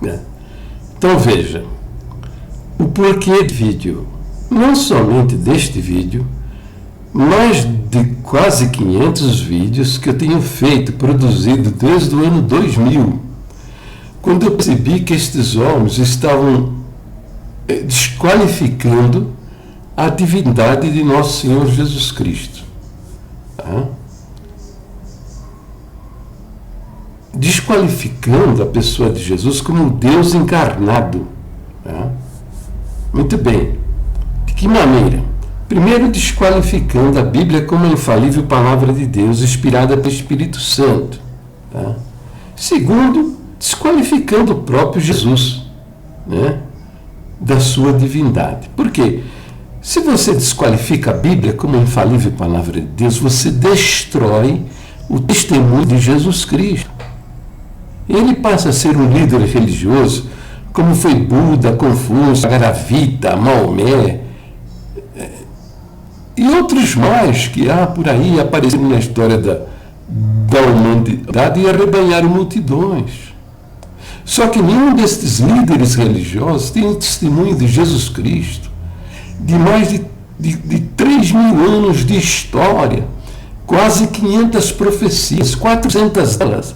né? Então veja, o porquê do vídeo, não somente deste vídeo, mais de quase 500 vídeos que eu tenho feito, produzido desde o ano 2000, quando eu percebi que estes homens estavam desqualificando a divindade de nosso Senhor Jesus Cristo. Tá? Desqualificando a pessoa de Jesus como um Deus encarnado. Tá? Muito bem. De que maneira? Primeiro, desqualificando a Bíblia como a infalível palavra de Deus, inspirada pelo Espírito Santo. Tá? Segundo, desqualificando o próprio Jesus, né, da sua divindade. Por quê? Se você desqualifica a Bíblia como a infalível palavra de Deus, você destrói o testemunho de Jesus Cristo. Ele passa a ser um líder religioso, como foi Buda, Confúcio, Garavita, Maomé, e outros mais que há por aí apareceram na história da humanidade e arrebanharam multidões. Só que nenhum destes líderes religiosos tem o testemunho de Jesus Cristo, de mais de 3 mil anos de história, quase 500 profecias, 400 delas,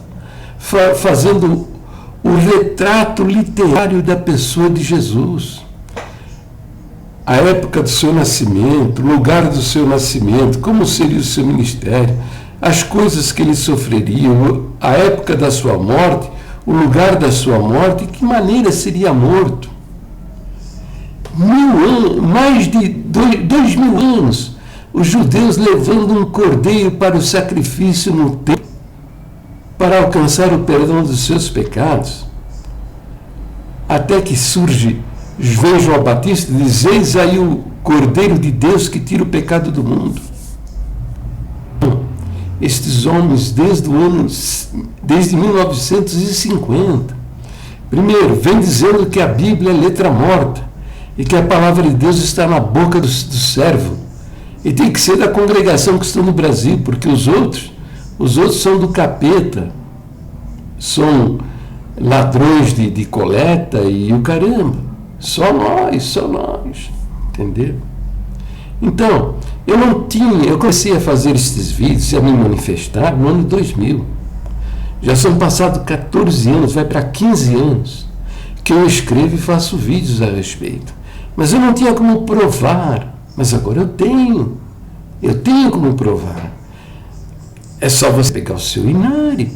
fazendo o retrato literário da pessoa de Jesus. A época do seu nascimento, o lugar do seu nascimento, como seria o seu ministério, as coisas que ele sofreria, a época da sua morte, o lugar da sua morte, e que maneira seria morto. Mais de 2.000 anos, os judeus levando um cordeiro para o sacrifício no templo, para alcançar o perdão dos seus pecados, até que surge João Batista e diz: eis aí o Cordeiro de Deus que tira o pecado do mundo. Estes homens, desde 1950, primeiro, vem dizendo que a Bíblia é letra morta e que a palavra de Deus está na boca do servo. E tem que ser da congregação que estão no Brasil, porque os outros são do capeta, são ladrões de coleta e o caramba. Só nós, entendeu? Então, eu comecei a fazer esses vídeos e a me manifestar no ano 2000. Já são passados 14 anos, vai para 15 anos, que eu escrevo e faço vídeos a respeito. Mas eu não tinha como provar, mas agora eu tenho como provar. É só você pegar o seu inário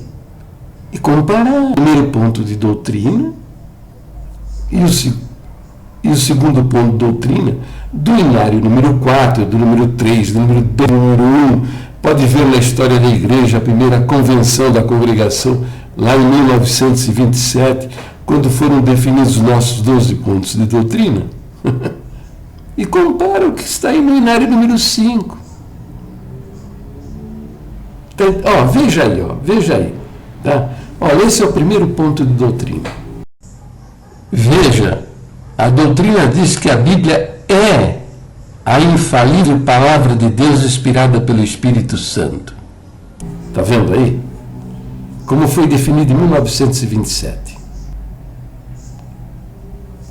e comparar o primeiro ponto de doutrina e o segundo ponto de doutrina do inário número 4, do número 3, do número 2, do número 1. Pode ver na história da igreja, a primeira convenção da congregação, lá em 1927, quando foram definidos os nossos 12 pontos de doutrina. E compara o que está aí no inário número 5. Então, veja aí. Tá? Olha, esse é o primeiro ponto de doutrina. Veja, a doutrina diz que a Bíblia é a infalível palavra de Deus inspirada pelo Espírito Santo. Está vendo aí? Como foi definido em 1927.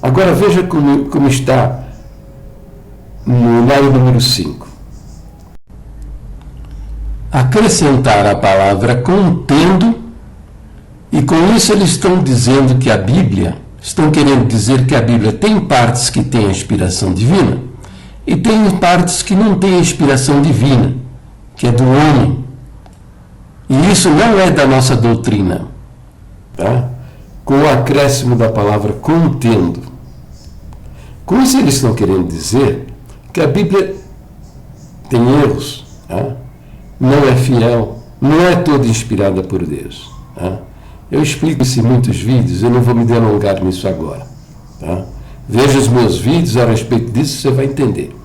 Agora veja como está no inário número 5. Acrescentar a palavra contendo, e com isso eles estão dizendo que a Bíblia, estão querendo dizer que a Bíblia tem partes que têm a inspiração divina e tem partes que não têm a inspiração divina, que é do homem. E isso não é da nossa doutrina. Tá? Com o acréscimo da palavra contendo. Com isso eles estão querendo dizer que a Bíblia tem erros, tá? Não é fiel, não é toda inspirada por Deus. Tá? Eu explico isso em muitos vídeos, eu não vou me delongar nisso agora. Tá? Veja os meus vídeos a respeito disso, você vai entender.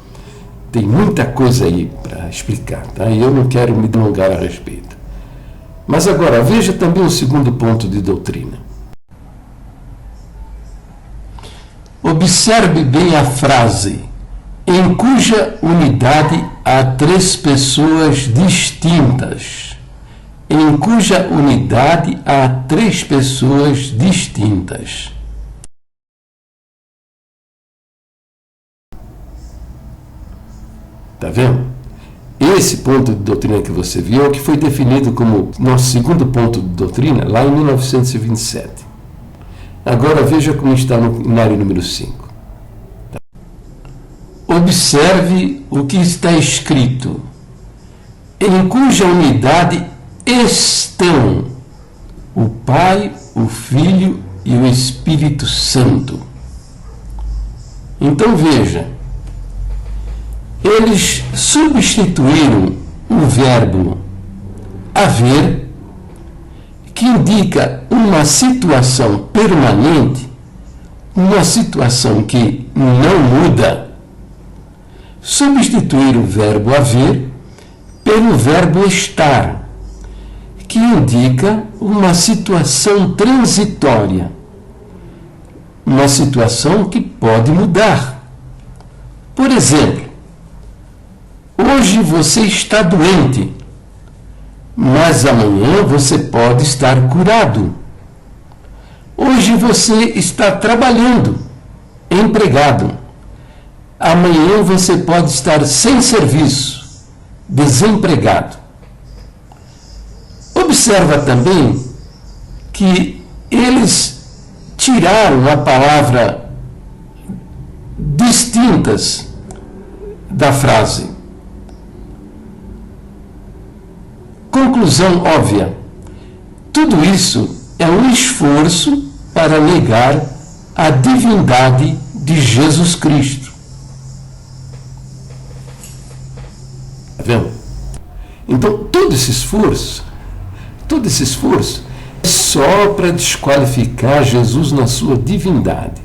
Tem muita coisa aí para explicar, tá? E eu não quero me delongar a respeito. Mas agora, veja também o segundo ponto de doutrina. Observe bem a frase, em cuja unidade há 3 pessoas distintas. Em cuja unidade há 3 pessoas distintas. Está vendo? Esse ponto de doutrina que você viu é o que foi definido como nosso segundo ponto de doutrina lá em 1927. Agora veja como está na área número 5. Observe o que está escrito, em cuja unidade estão o Pai, o Filho e o Espírito Santo. Então veja, eles substituíram o verbo haver, que indica uma situação permanente, uma situação que não muda. Substituir o verbo haver pelo verbo estar, que indica uma situação transitória, uma situação que pode mudar. Por exemplo, hoje você está doente, mas amanhã você pode estar curado. Hoje você está trabalhando, empregado. Amanhã você pode estar sem serviço, desempregado. Observa também que eles tiraram a palavra distintas da frase. Conclusão óbvia: tudo isso é um esforço para negar a divindade de Jesus Cristo. Está vendo? Então, todo esse esforço é só para desqualificar Jesus na sua divindade.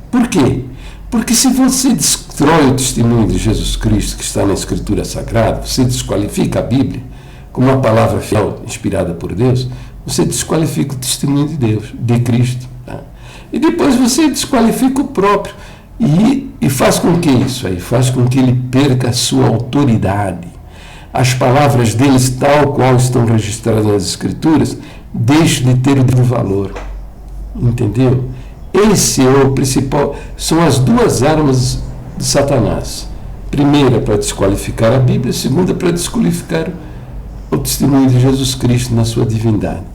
Por quê? Porque se você destrói o testemunho de Jesus Cristo que está na Escritura Sagrada, você desqualifica a Bíblia como uma palavra fiel, inspirada por Deus, você desqualifica o testemunho de Deus, de Cristo. Tá? E depois você desqualifica o próprio. E faz com que isso aí? Faz com que ele perca a sua autoridade. As palavras deles, tal qual estão registradas nas Escrituras, deixam de ter o valor. Entendeu? Esse é o principal. São as duas armas de Satanás. Primeira para desqualificar a Bíblia, segunda para desqualificar o testemunho de Jesus Cristo na sua divindade.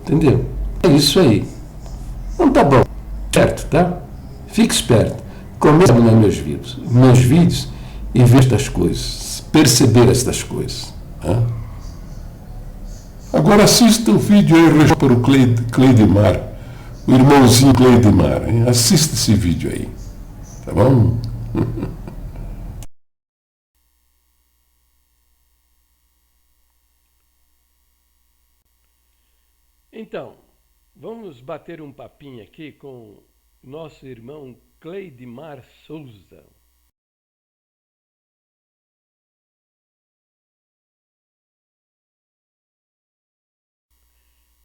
Entendeu? É isso aí. Então tá bom. Certo, tá? Fique esperto. Comece a olhar meus vídeos e ver estas coisas. Perceber estas coisas. Tá? Agora assista o vídeo aí para o Cleidemar. O irmãozinho Cleidemar. Hein? Assista esse vídeo aí. Tá bom? Então, vamos bater um papinho aqui com nosso irmão Cleidemar Souza.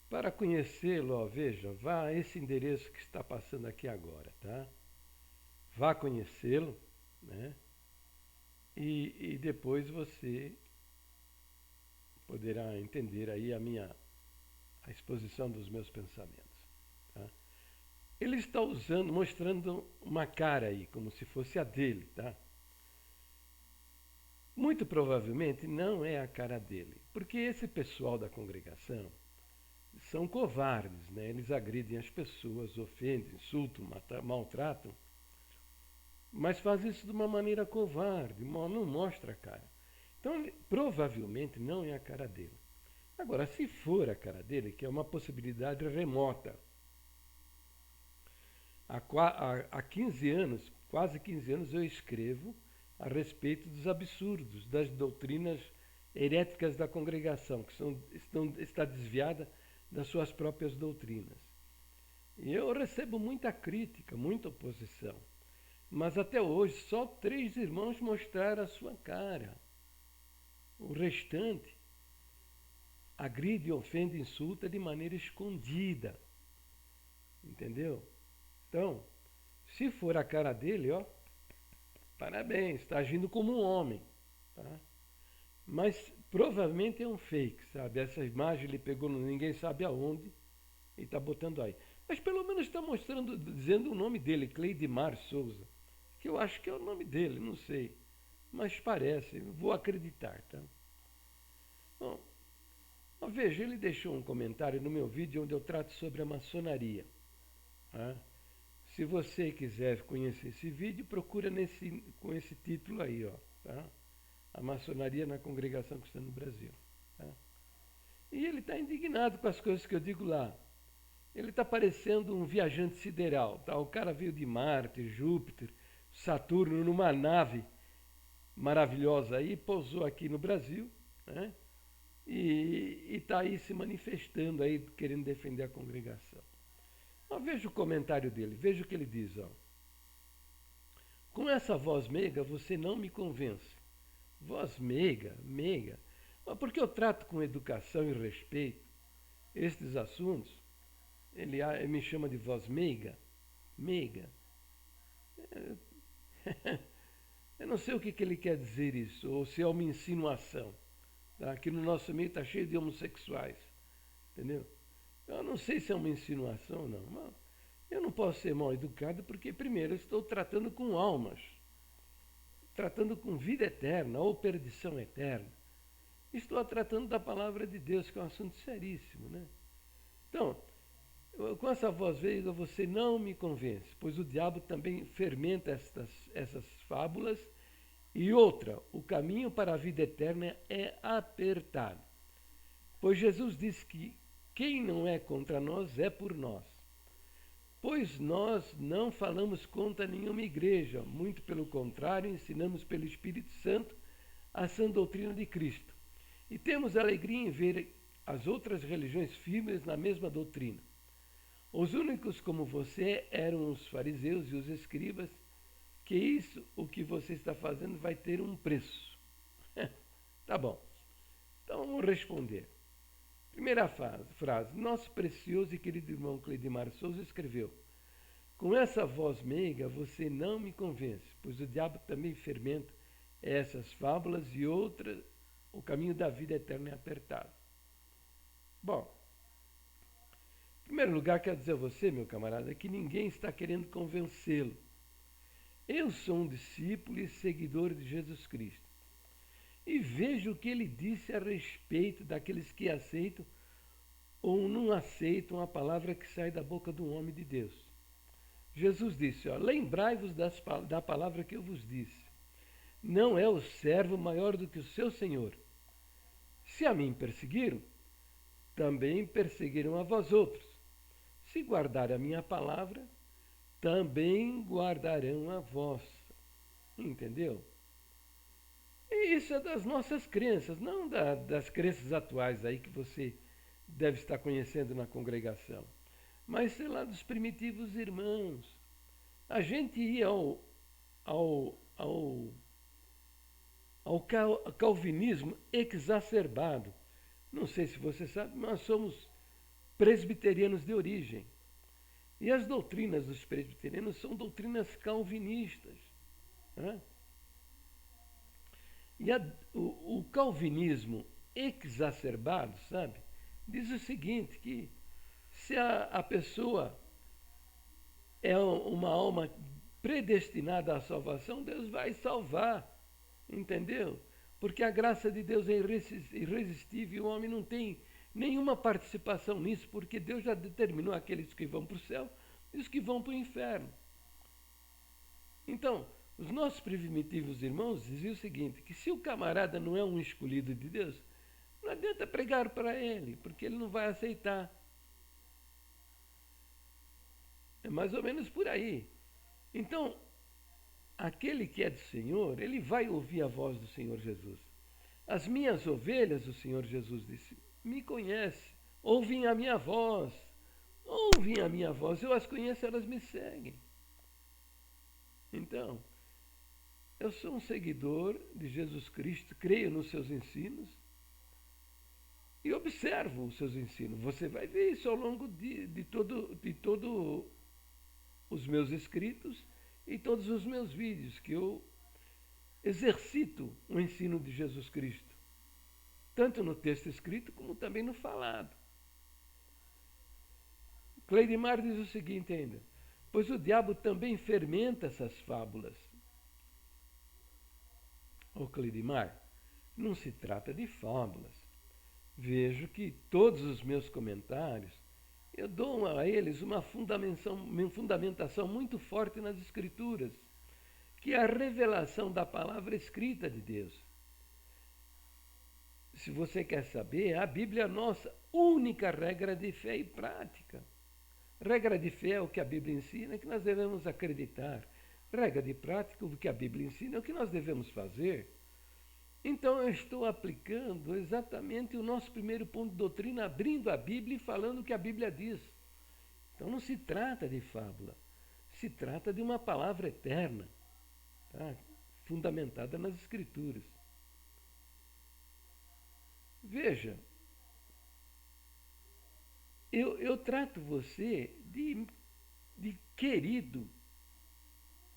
Para conhecê-lo, ó, veja, vá a esse endereço que está passando aqui agora, tá? Vá conhecê-lo, né? E depois você poderá entender aí a exposição dos meus pensamentos, tá? Ele está mostrando uma cara aí, como se fosse a dele, tá? Muito provavelmente não é a cara dele, porque esse pessoal da congregação são covardes, né? Eles agridem as pessoas, ofendem, insultam, maltratam, mas fazem isso de uma maneira covarde, não mostra a cara. Então, provavelmente não é a cara dele. Agora, se for a cara dele, que é uma possibilidade remota, há 15 anos, quase 15 anos, eu escrevo a respeito dos absurdos, das doutrinas heréticas da congregação, que está desviada das suas próprias doutrinas. E eu recebo muita crítica, muita oposição. Mas até hoje só 3 irmãos mostraram a sua cara. O restante agride, ofende, insulta de maneira escondida. Entendeu? Então, se for a cara dele, ó, parabéns, está agindo como um homem. Tá? Mas provavelmente é um fake, sabe? Essa imagem ele pegou ninguém sabe aonde e está botando aí. Mas pelo menos está dizendo o nome dele, Cleidemar Souza, que eu acho que é o nome dele, não sei. mas parece, vou acreditar, tá? Bom, veja, ele deixou um comentário no meu vídeo onde eu trato sobre a maçonaria. Tá? Se você quiser conhecer esse vídeo, procura com esse título aí, ó, tá? A maçonaria na Congregação Cristã no Brasil. Tá? E ele está indignado com as coisas que eu digo lá. Ele está parecendo um viajante sideral. Tá? O cara veio de Marte, Júpiter, Saturno, numa nave maravilhosa aí, pousou aqui no Brasil, né? E está aí se manifestando, aí, querendo defender a congregação. Mas veja o comentário dele, veja o que ele diz. Ó. Com essa voz meiga, você não me convence. Voz meiga, meiga. Mas porque eu trato com educação e respeito estes assuntos, ele me chama de voz meiga. Meiga. Eu não sei o que ele quer dizer isso, ou se é uma insinuação. Tá? Aqui no nosso meio está cheio de homossexuais. Entendeu? Eu não sei se é uma insinuação ou não. Mas eu não posso ser mal educado porque, primeiro, eu estou tratando com almas. Tratando com vida eterna ou perdição eterna. Estou tratando da palavra de Deus, que é um assunto seríssimo, né? Então, com essa voz veiga você não me convence, pois o diabo também fermenta essas fábulas. E outra, o caminho para a vida eterna é apertado. Pois Jesus disse que quem não é contra nós é por nós. Pois nós não falamos contra nenhuma igreja, muito pelo contrário, ensinamos pelo Espírito Santo a sã doutrina de Cristo. E temos alegria em ver as outras religiões firmes na mesma doutrina. Os únicos como você eram os fariseus e os escribas, que isso, o que você está fazendo, vai ter um preço. Tá bom. Então vamos responder. Primeira frase. Nosso precioso e querido irmão Cleidimar Souza escreveu: com essa voz meiga você não me convence, pois o diabo também fermenta essas fábulas e outra, o caminho da vida eterna é apertado. Bom, em primeiro lugar, quero dizer a você, meu camarada, que ninguém está querendo convencê-lo. Eu sou um discípulo e seguidor de Jesus Cristo. E vejo o que ele disse a respeito daqueles que aceitam ou não aceitam a palavra que sai da boca do homem de Deus. Jesus disse, ó, lembrai-vos da palavra que eu vos disse. Não é o servo maior do que o seu senhor. Se a mim perseguiram, também perseguiram a vós outros. Se guardarem a minha palavra, também guardarão a vossa. Entendeu? E isso é das nossas crenças, não das crenças atuais aí que você deve estar conhecendo na congregação. Mas, sei lá, dos primitivos irmãos. A gente ia ao calvinismo exacerbado. Não sei se você sabe, nós somos presbiterianos de origem. E as doutrinas dos presbiterianos são doutrinas calvinistas. Né? E o calvinismo exacerbado, sabe, diz o seguinte, que se a pessoa é uma alma predestinada à salvação, Deus vai salvar, entendeu? Porque a graça de Deus é irresistível e o homem não tem nenhuma participação nisso, porque Deus já determinou aqueles que vão para o céu e os que vão para o inferno. Então, os nossos primitivos irmãos diziam o seguinte, que se o camarada não é um escolhido de Deus, não adianta pregar para ele, porque ele não vai aceitar. É mais ou menos por aí. Então, aquele que é do Senhor, ele vai ouvir a voz do Senhor Jesus. As minhas ovelhas, o Senhor Jesus disse, me conhecem, ouvem a minha voz, eu as conheço, elas me seguem. Então, eu sou um seguidor de Jesus Cristo, creio nos seus ensinos e observo os seus ensinos. Você vai ver isso ao longo de todo os meus escritos e todos os meus vídeos, que eu exercito o ensino de Jesus Cristo, tanto no texto escrito como também no falado. Cleidimar diz o seguinte ainda, pois o diabo também fermenta essas fábulas. Ô Cleidimar, não se trata de fábulas. Vejo que todos os meus comentários, eu dou a eles uma fundamentação muito forte nas Escrituras, que é a revelação da palavra escrita de Deus. Se você quer saber, a Bíblia é a nossa única regra de fé e prática. Regra de fé é o que a Bíblia ensina, é que nós devemos acreditar. Regra de prática, o que a Bíblia ensina, é o que nós devemos fazer. Então eu estou aplicando exatamente o nosso primeiro ponto de doutrina, abrindo a Bíblia e falando o que a Bíblia diz. Então não se trata de fábula, se trata de uma palavra eterna, tá? Fundamentada nas Escrituras. Veja, eu trato você de querido,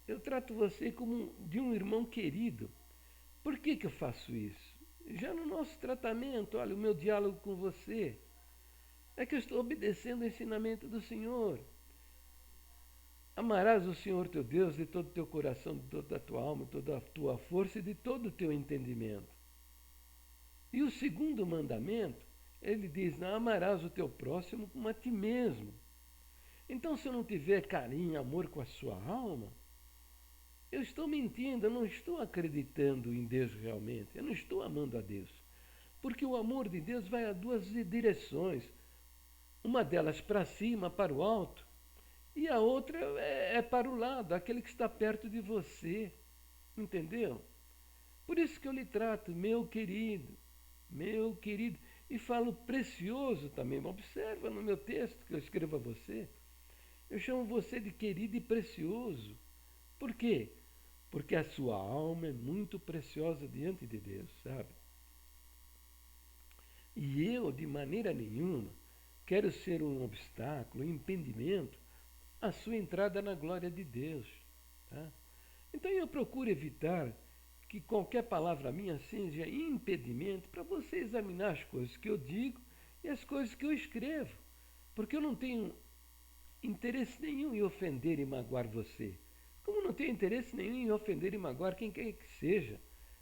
eu trato você como de um irmão querido. Por que eu faço isso? Já no nosso tratamento, olha, o meu diálogo com você, é que eu estou obedecendo o ensinamento do Senhor. Amarás o Senhor teu Deus de todo o teu coração, de toda a tua alma, de toda a tua força e de todo o teu entendimento. E o segundo mandamento, ele diz, não amarás o teu próximo como a ti mesmo. Então, se eu não tiver carinho, amor com a sua alma, eu estou mentindo, eu não estou acreditando em Deus realmente, eu não estou amando a Deus. Porque o amor de Deus vai a duas direções, uma delas para cima, para o alto, e a outra é para o lado, aquele que está perto de você, entendeu? Por isso que eu lhe trato, meu querido, e falo precioso também. Observa no meu texto que eu escrevo a você, eu chamo você de querido e precioso. Por quê? Porque a sua alma é muito preciosa diante de Deus, sabe? E eu, de maneira nenhuma, quero ser um obstáculo, um impedimento à sua entrada na glória de Deus. Tá? Então eu procuro evitar que qualquer palavra minha seja impedimento para você examinar as coisas que eu digo e as coisas que eu escrevo. Porque eu não tenho interesse nenhum em ofender e magoar você. Como não tenho interesse nenhum em ofender e magoar quem quer que seja,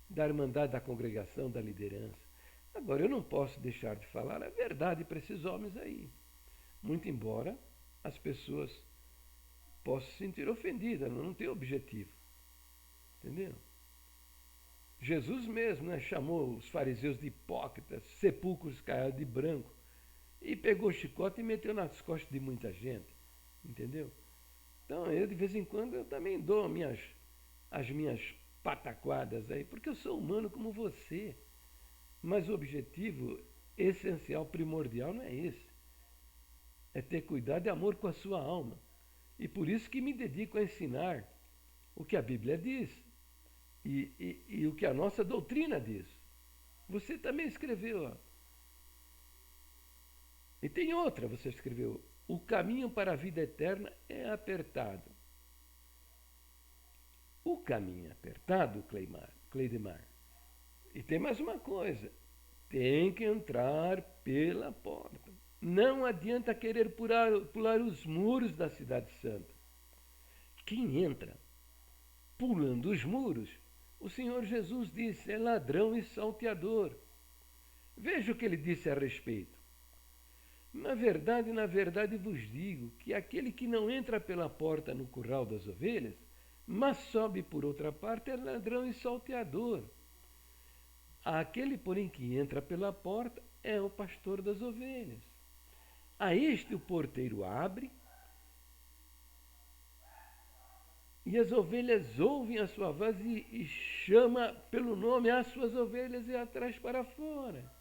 da irmandade, da congregação, da liderança. Agora, eu não posso deixar de falar a verdade para esses homens aí. Muito embora as pessoas possam se sentir ofendidas, não tem objetivo. Entendeu? Jesus mesmo, né, chamou os fariseus de hipócritas, sepulcros caiados de branco, e pegou o chicote e meteu nas costas de muita gente. Entendeu? Então, eu de vez em quando eu também dou as minhas pataquadas aí, porque eu sou humano como você. Mas o objetivo essencial, primordial, não é esse. É ter cuidado e amor com a sua alma. E por isso que me dedico a ensinar o que a Bíblia diz e o que a nossa doutrina diz. Você também escreveu, ó. E tem outra, você escreveu, o caminho para a vida eterna é apertado. O caminho é apertado, Cleidimar. E tem mais uma coisa, tem que entrar pela porta. Não adianta querer pular os muros da cidade santa. Quem entra pulando os muros, o Senhor Jesus disse, é ladrão e salteador. Veja o que ele disse a respeito. Na verdade vos digo que aquele que não entra pela porta no curral das ovelhas, mas sobe por outra parte, é ladrão e salteador. Aquele, porém, que entra pela porta é o pastor das ovelhas. A este o porteiro abre, e as ovelhas ouvem a sua voz e chama pelo nome as suas ovelhas e as traz para fora.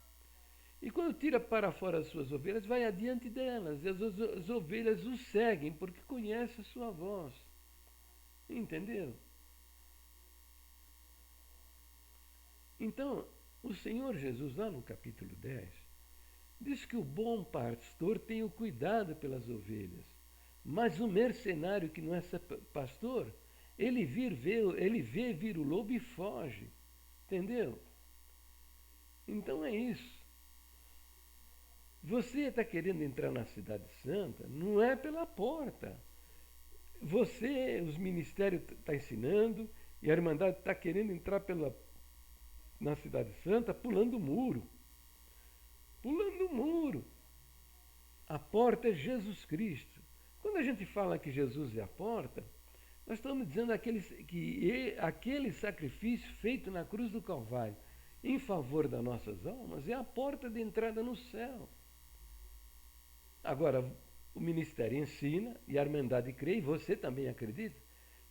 E quando tira para fora as suas ovelhas, vai adiante delas, e as ovelhas o seguem, porque conhecem a sua voz. Entendeu? Então, o Senhor Jesus, lá no capítulo 10, diz que o bom pastor tem o cuidado pelas ovelhas, mas o mercenário que não é pastor, ele vê vir o lobo e foge. Entendeu? Então é isso. Você está querendo entrar na Cidade Santa, não é pela porta. Os ministérios estão ensinando, e a Irmandade está querendo entrar na Cidade Santa pulando o muro. Pulando o muro. A porta é Jesus Cristo. Quando a gente fala que Jesus é a porta, nós estamos dizendo que aquele sacrifício feito na cruz do Calvário em favor das nossas almas é a porta de entrada no céu. Agora, o ministério ensina, e a Irmandade crê, e você também acredita,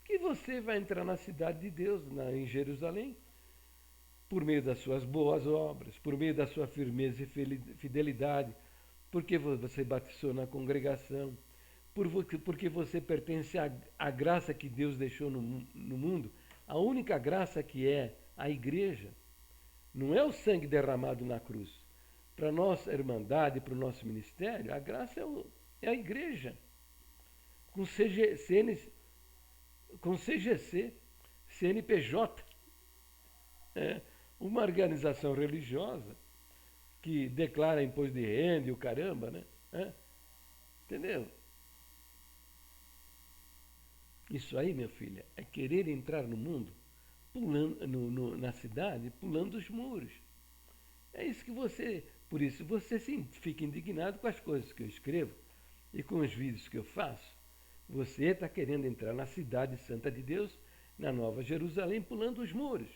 que você vai entrar na cidade de Deus, em Jerusalém, por meio das suas boas obras, por meio da sua firmeza e fidelidade, porque você batizou na congregação, porque você pertence à graça que Deus deixou no mundo, a única graça que é a igreja. Não é o sangue derramado na cruz. Para a nossa irmandade, para o nosso ministério, a graça é a igreja. Com CGC, CNPJ. Uma organização religiosa que declara imposto de renda e o caramba, né? Entendeu? Isso aí, minha filha, é querer entrar no mundo, pulando na cidade, pulando os muros. É isso que por isso você sim fica indignado com as coisas que eu escrevo e com os vídeos que eu faço. Você está querendo entrar na cidade santa de Deus, na Nova Jerusalém, pulando os muros.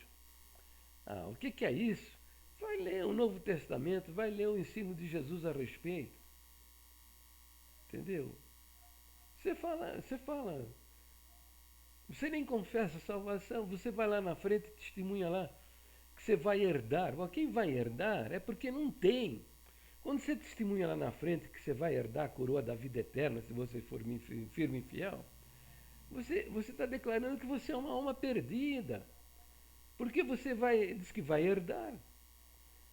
O que é isso? Vai ler o Novo Testamento, vai ler o ensino de Jesus a respeito. Entendeu? Você nem confessa a salvação, você vai lá na frente e testemunha lá que você vai herdar. Quem vai herdar é porque não tem. Quando você testemunha lá na frente que você vai herdar a coroa da vida eterna, se você for firme e fiel, você está declarando que você é uma alma perdida. Porque você diz que vai herdar.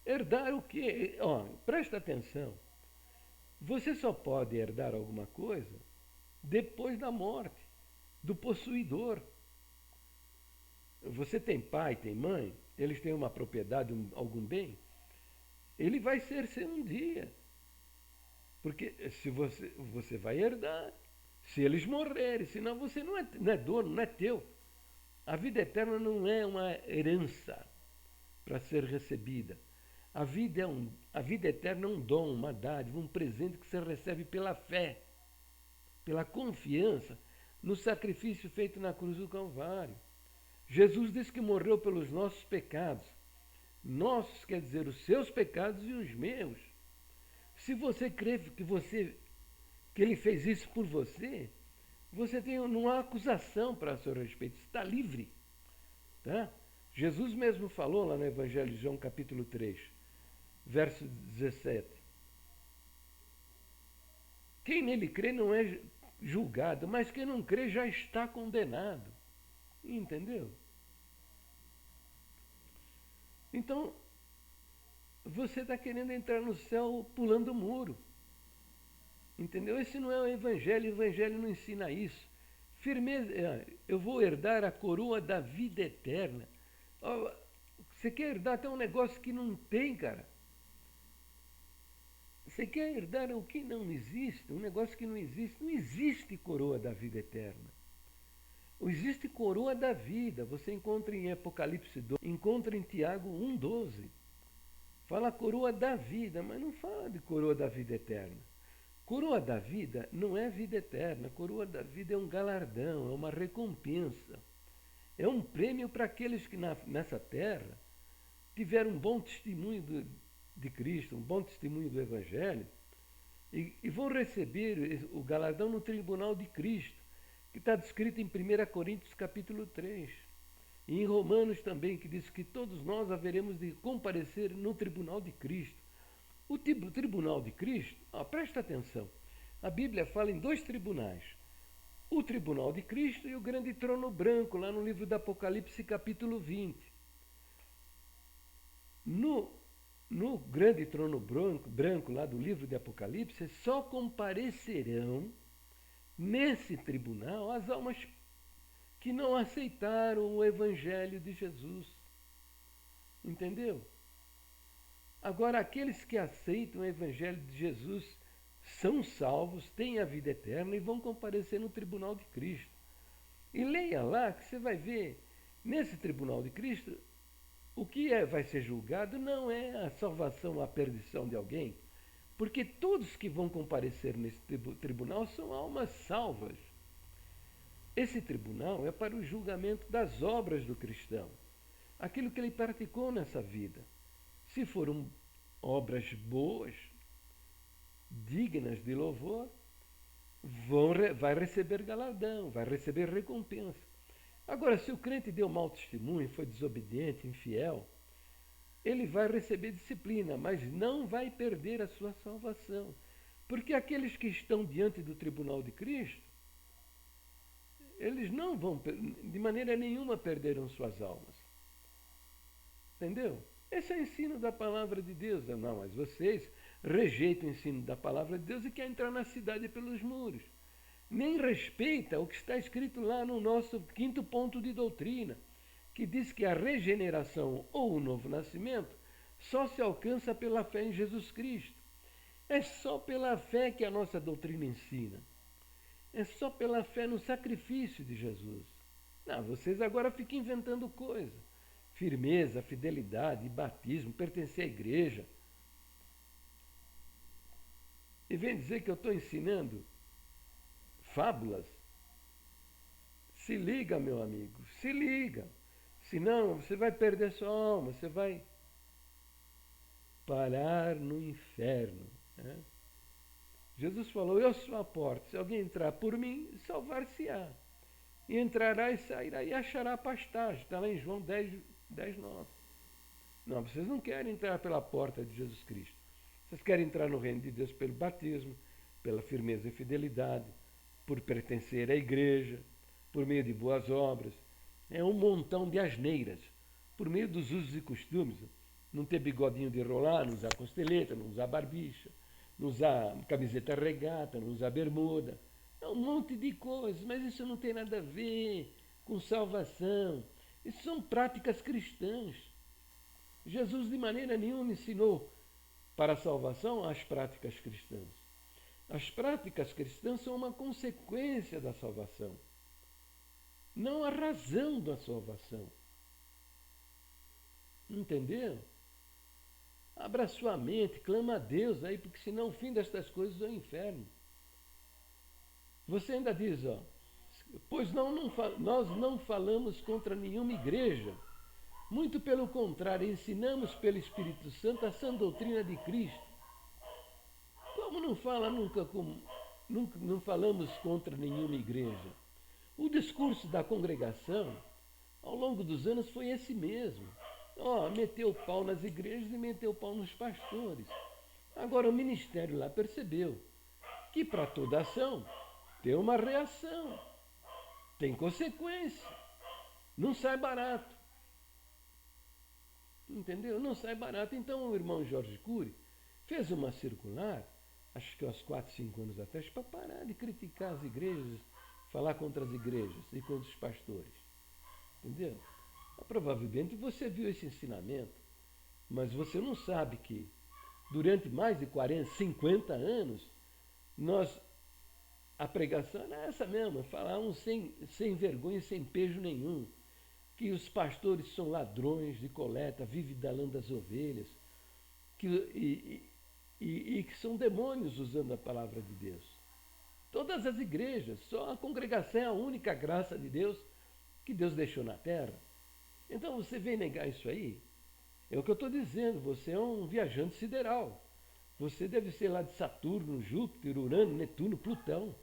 Herdar o quê? Presta atenção. Você só pode herdar alguma coisa depois da morte do possuidor. Você tem pai, tem mãe, eles têm uma propriedade, algum bem, ele vai ser seu um dia. Porque se você vai herdar, se eles morrerem, senão você não é dono, não é teu. A vida eterna não é uma herança para ser recebida. A vida eterna é um dom, uma dádiva, um presente que você recebe pela fé, pela confiança no sacrifício feito na cruz do Calvário. Jesus disse que morreu pelos nossos pecados. Nossos quer dizer os seus pecados e os meus. Se você crê que ele fez isso por você, não há acusação para seu respeito, está livre. Tá? Jesus mesmo falou lá no Evangelho de João, capítulo 3, verso 17. Quem nele crê não é julgado, mas quem não crê já está condenado. Entendeu? Então, você está querendo entrar no céu pulando o muro. Entendeu? Esse não é o Evangelho não ensina isso. Firmeza, eu vou herdar a coroa da vida eterna. Você quer herdar até um negócio que não tem, cara. Você quer herdar o que não existe, um negócio que não existe. Não existe coroa da vida eterna. Existe coroa da vida. Você encontra em Apocalipse 2, encontra em Tiago 1,12. Fala coroa da vida, mas não fala de coroa da vida eterna. Coroa da vida não é vida eterna. Coroa da vida é um galardão, é uma recompensa. É um prêmio para aqueles que nessa terra tiveram um bom testemunho de Cristo, um bom testemunho do Evangelho, e vão receber o galardão no tribunal de Cristo, que está descrito em 1 Coríntios capítulo 3. E em Romanos também, que diz que todos nós haveremos de comparecer no tribunal de Cristo. O tribunal de Cristo, presta atenção, a Bíblia fala em 2 tribunais. O tribunal de Cristo e o grande trono branco, lá no livro do Apocalipse, capítulo 20. No grande trono branco, lá do livro de Apocalipse, só comparecerão nesse tribunal as almas que não aceitaram o Evangelho de Jesus. Entendeu? Agora, aqueles que aceitam o Evangelho de Jesus são salvos, têm a vida eterna e vão comparecer no tribunal de Cristo. E leia lá que você vai ver, nesse tribunal de Cristo, o que vai ser julgado não é a salvação ou a perdição de alguém, porque todos que vão comparecer nesse tribunal são almas salvas. Esse tribunal é para o julgamento das obras do cristão, aquilo que ele praticou nessa vida. Se foram obras boas, dignas de louvor, vai receber galardão, vai receber recompensa. Agora, se o crente deu mau testemunho, foi desobediente, infiel, ele vai receber disciplina, mas não vai perder a sua salvação. Porque aqueles que estão diante do tribunal de Cristo, eles não vão, de maneira nenhuma, perderam suas almas. Entendeu? Esse é o ensino da palavra de Deus. Não, mas vocês rejeitam o ensino da palavra de Deus e querem entrar na cidade pelos muros. Nem respeita o que está escrito lá no nosso 5º ponto de doutrina, que diz que a regeneração ou o novo nascimento só se alcança pela fé em Jesus Cristo. É só pela fé que a nossa doutrina ensina. É só pela fé no sacrifício de Jesus. Não, vocês agora ficam inventando coisa. Firmeza, fidelidade, batismo, pertencer à igreja. E vem dizer que eu estou ensinando fábulas. Se liga, meu amigo, se liga. Senão você vai perder sua alma, você vai parar no inferno. Né? Jesus falou, eu sou a porta, se alguém entrar por mim, salvar-se-á. E entrará e sairá e achará pastagem. Está lá em João 10:9. Não, vocês não querem entrar pela porta de Jesus Cristo. Vocês querem entrar no reino de Deus pelo batismo, pela firmeza e fidelidade, por pertencer à igreja, por meio de boas obras. É um montão de asneiras, por meio dos usos e costumes. Não ter bigodinho de rolar, não usar costeleta, não usar barbicha, não usar camiseta regata, não usar bermuda. É um monte de coisas, mas isso não tem nada a ver com salvação. Isso são práticas cristãs. Jesus de maneira nenhuma ensinou para a salvação as práticas cristãs. As práticas cristãs são uma consequência da salvação, não a razão da salvação. Entendeu? Abra sua mente, clama a Deus aí, porque senão o fim destas coisas é o inferno. Você ainda diz, ó, pois nós não falamos contra nenhuma igreja, muito pelo contrário, ensinamos pelo Espírito Santo a sã doutrina de Cristo. Como não falamos contra nenhuma igreja? O discurso da congregação, ao longo dos anos, foi esse mesmo. Meteu o pau nas igrejas e meteu o pau nos pastores. Agora o ministério lá percebeu que para toda ação tem uma reação, tem consequência, não sai barato. Entendeu? Não sai barato. Então o irmão Jorge Cury fez uma circular, acho que há uns 4, 5 anos atrás, para parar de criticar as igrejas, falar contra as igrejas e contra os pastores. Entendeu? Provavelmente você viu esse ensinamento, mas você não sabe que durante mais de 40, 50 anos, a pregação era essa mesmo, falar sem vergonha, sem pejo nenhum, que os pastores são ladrões de coleta, vivem da lã das ovelhas, e que são demônios usando a palavra de Deus. Todas as igrejas, só a congregação é a única graça de Deus que Deus deixou na terra. Então você vem negar isso aí? É o que eu estou dizendo, você é um viajante sideral. Você deve ser lá de Saturno, Júpiter, Urano, Netuno, Plutão.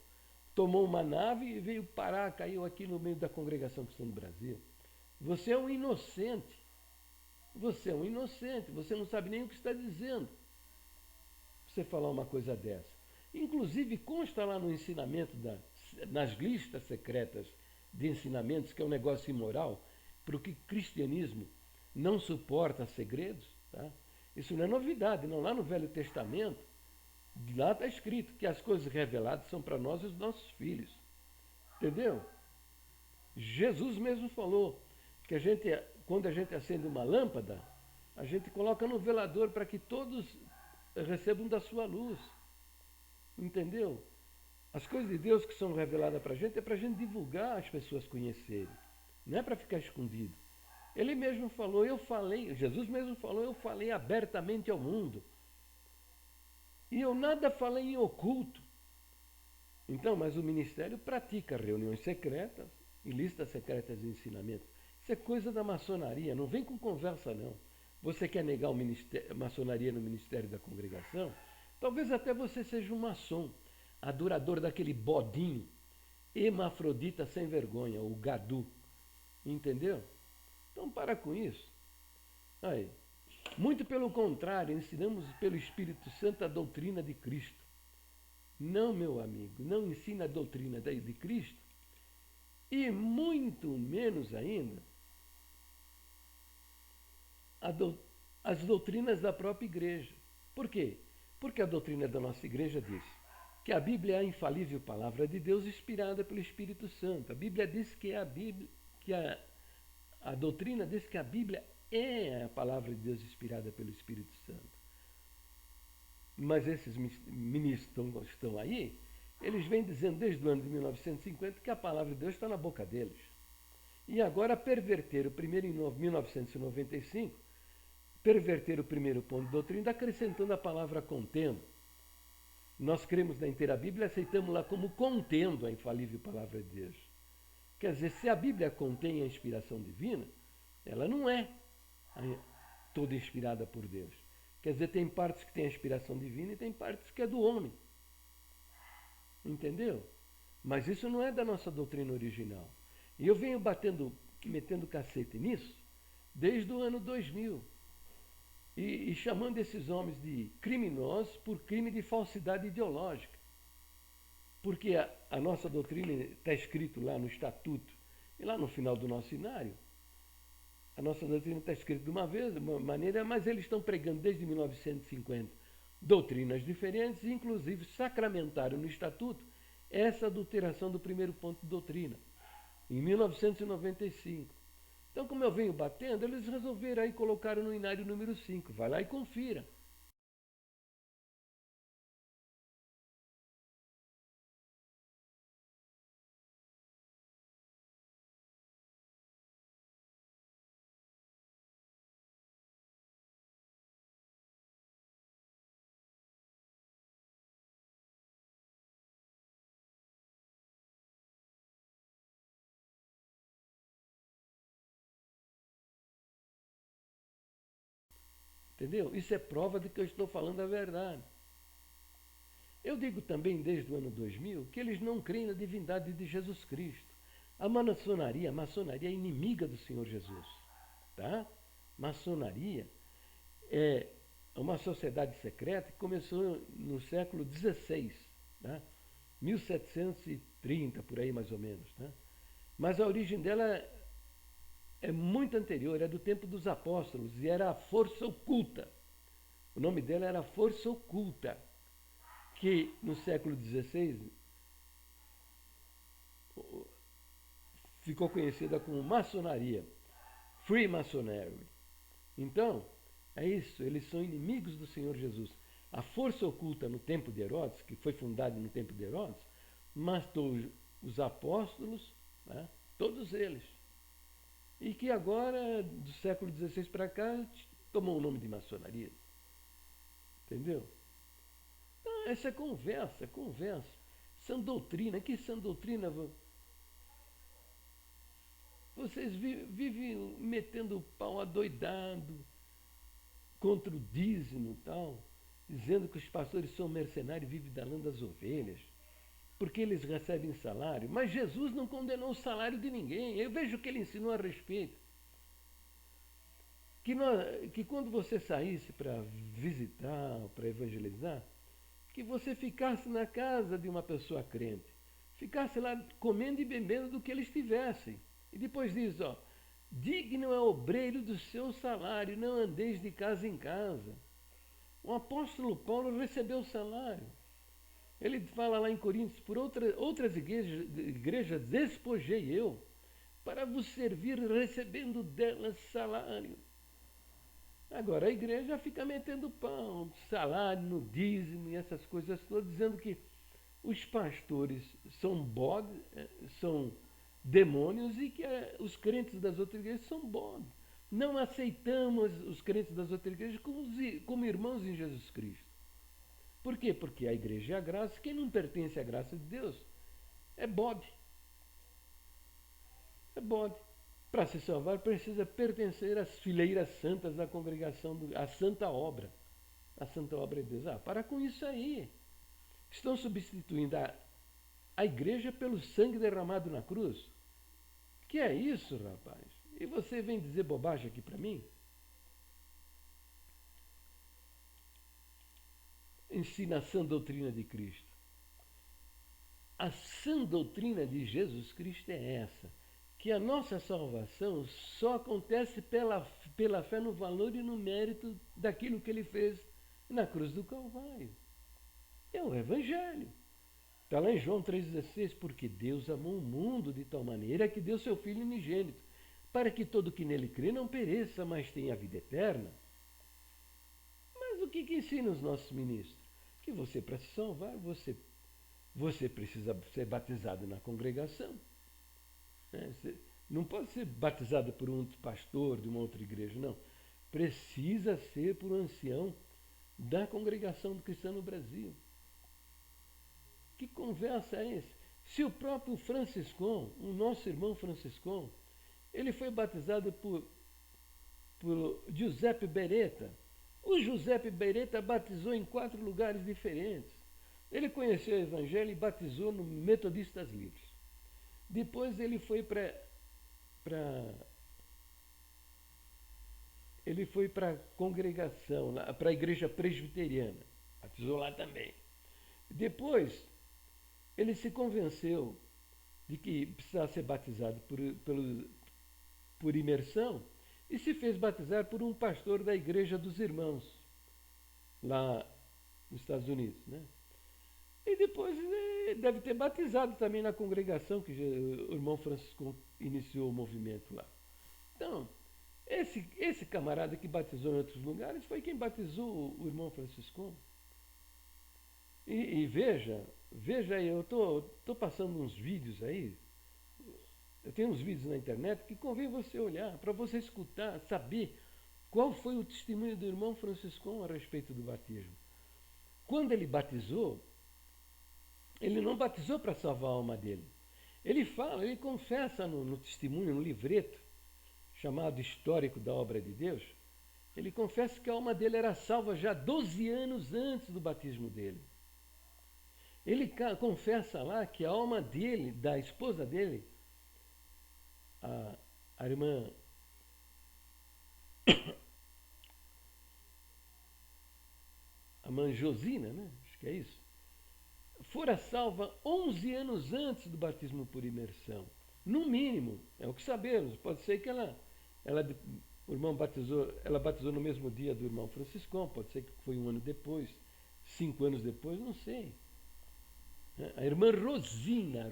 Tomou uma nave e veio parar, caiu aqui no meio da congregação cristã do Brasil. Você é um inocente. Você é um inocente, você não sabe nem o que está dizendo. Você falar uma coisa dessa. Inclusive consta lá no ensinamento, nas listas secretas de ensinamentos, que é um negócio imoral, porque o cristianismo não suporta segredos. Tá? Isso não é novidade, não. Lá no Velho Testamento, lá está escrito que as coisas reveladas são para nós e os nossos filhos. Entendeu? Jesus mesmo falou que quando a gente acende uma lâmpada, a gente coloca no velador para que todos recebam da sua luz. Entendeu? As coisas de Deus que são reveladas para a gente é para a gente divulgar, as pessoas conhecerem. Não é para ficar escondido. Ele mesmo falou, eu falei, Jesus mesmo falou, eu falei abertamente ao mundo. E eu nada falei em oculto. Então, mas o ministério pratica reuniões secretas e listas secretas de ensinamentos. Isso é coisa da maçonaria, não vem com conversa não. Você quer negar a maçonaria no ministério da congregação? Talvez até você seja um maçom, adorador daquele bodinho, hermafrodita sem vergonha, o gadu. Entendeu? Então para com isso. Aí, muito pelo contrário, ensinamos pelo Espírito Santo a doutrina de Cristo. Não, meu amigo, não ensina a doutrina de Cristo e muito menos ainda as doutrinas da própria igreja. Por quê? Porque a doutrina da nossa igreja diz que a Bíblia é a infalível palavra de Deus inspirada pelo Espírito Santo. A Bíblia diz que a Bíblia, a doutrina diz que a Bíblia é a palavra de Deus inspirada pelo Espírito Santo. Mas esses ministros estão aí, eles vêm dizendo desde o ano de 1950 que a palavra de Deus está na boca deles. E agora perverteram, primeiro em 1995, perverteram o primeiro ponto de doutrina, acrescentando a palavra contendo. Nós cremos na inteira Bíblia e aceitamos lá como contendo a infalível palavra de Deus. Quer dizer, se a Bíblia contém a inspiração divina, ela não é toda inspirada por Deus. Quer dizer, tem partes que tem a inspiração divina e tem partes que é do homem. Entendeu? Mas isso não é da nossa doutrina original. E eu venho metendo cacete nisso, desde o ano 2000. E chamando esses homens de criminosos por crime de falsidade ideológica. Porque a nossa doutrina está escrito lá no Estatuto e lá no final do nosso inário. A nossa doutrina está escrita de uma maneira, mas eles estão pregando desde 1950 doutrinas diferentes, inclusive sacramentaram no Estatuto essa adulteração do primeiro ponto de doutrina, em 1995. Então, como eu venho batendo, eles resolveram aí colocar no inário número 5. Vai lá e confira. Entendeu? Isso é prova de que eu estou falando a verdade. Eu digo também, desde o ano 2000, que eles não creem na divindade de Jesus Cristo. A maçonaria é inimiga do Senhor Jesus. Tá? Maçonaria é uma sociedade secreta que começou no século XVI, tá? 1730, por aí mais ou menos. Tá? Mas a origem dela é muito anterior, é do tempo dos apóstolos, e era a força oculta. O nome dela era Força Oculta, que no século XVI ficou conhecida como maçonaria, Freemasonry. Então, é isso, eles são inimigos do Senhor Jesus. A força oculta no tempo de Herodes, que foi fundada no tempo de Herodes, matou os apóstolos, né, todos eles. E que agora, do século XVI para cá, tomou o nome de maçonaria. Entendeu? Então, essa é conversa, conversa. Sã doutrina, que sã doutrina? Vocês vivem metendo o pau adoidado contra o dízimo e tal, dizendo que os pastores são mercenários e vivem da lã das ovelhas, porque eles recebem salário. Mas Jesus não condenou o salário de ninguém. Eu vejo o que ele ensinou a respeito. Que quando você saísse para visitar, para evangelizar, que você ficasse na casa de uma pessoa crente, ficasse lá comendo e bebendo do que eles tivessem. E depois diz, ó, digno é o obreiro do seu salário, não andeis de casa em casa. O apóstolo Paulo recebeu salário. Ele fala lá em Coríntios, por outras igrejas despojei eu, para vos servir recebendo delas salário. Agora a igreja fica metendo pão, salário no dízimo e essas coisas todas, dizendo que os pastores são são demônios e que os crentes das outras igrejas são bodes. não aceitamos os crentes das outras igrejas como irmãos em Jesus Cristo. Por quê? Porque a igreja é a graça. Quem não pertence à graça de Deus é bode. É bode. Para se salvar, precisa pertencer às fileiras santas da congregação, à santa obra. A santa obra de Deus. Para com isso aí. Estão substituindo a igreja pelo sangue derramado na cruz. Que é isso, rapaz? E você vem dizer bobagem aqui para mim? Ensina a sã doutrina de Cristo. A sã doutrina de Jesus Cristo é essa, que a nossa salvação só acontece pela fé no valor e no mérito daquilo que ele fez na cruz do Calvário. É o Evangelho. Está lá em João 3,16, porque Deus amou o mundo de tal maneira que deu seu Filho unigênito, para que todo que nele crê não pereça, mas tenha a vida eterna. Mas o que ensina os nossos ministros? Que você, para se salvar, você precisa ser batizado na congregação. Você não pode ser batizado por um pastor de uma outra igreja, não. Precisa ser por um ancião da congregação cristã no Brasil. Que conversa é essa? Se o próprio Franciscão, o nosso irmão Franciscão, ele foi batizado por Giuseppe Beretta. O Giuseppe Beretta batizou em 4 lugares diferentes. Ele conheceu o Evangelho e batizou no Metodistas Livres. Depois ele foi para a congregação, para a igreja presbiteriana. Batizou lá também. Depois, ele se convenceu de que precisava ser batizado por imersão e se fez batizar por um pastor da Igreja dos Irmãos, lá nos Estados Unidos, né? E depois deve ter batizado também na congregação que o irmão Francisco iniciou o movimento lá. Então, esse camarada que batizou em outros lugares foi quem batizou o irmão Francisco. E veja aí, eu tô passando uns vídeos aí, eu tenho uns vídeos na internet que convém você olhar, para você escutar, saber qual foi o testemunho do irmão Francisco a respeito do batismo. Quando ele batizou, ele não batizou para salvar a alma dele. Ele confessa no testemunho, no livreto, chamado Histórico da Obra de Deus, ele confessa que a alma dele era salva já 12 anos antes do batismo dele. Ele confessa lá que a alma dele, da esposa dele, a irmã Josina, né? Acho que é isso, fora salva 11 anos antes do batismo por imersão. No mínimo, é o que sabemos. Pode ser que ela batizou no mesmo dia do irmão Franciscão, pode ser que foi 1 ano depois, 5 anos depois, não sei. A irmã Rosina,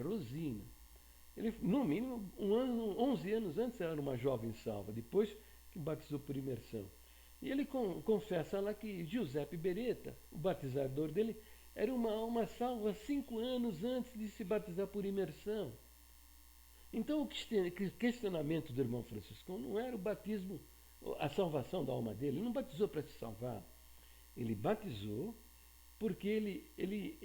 ele, no mínimo, 11 anos antes ela era uma jovem salva, depois que batizou por imersão. E ele confessa lá que Giuseppe Beretta, o batizador dele, era uma alma salva 5 anos antes de se batizar por imersão. Então o questionamento do irmão Francisco não era o batismo, a salvação da alma dele. Ele não batizou para se salvar. Ele batizou porque ele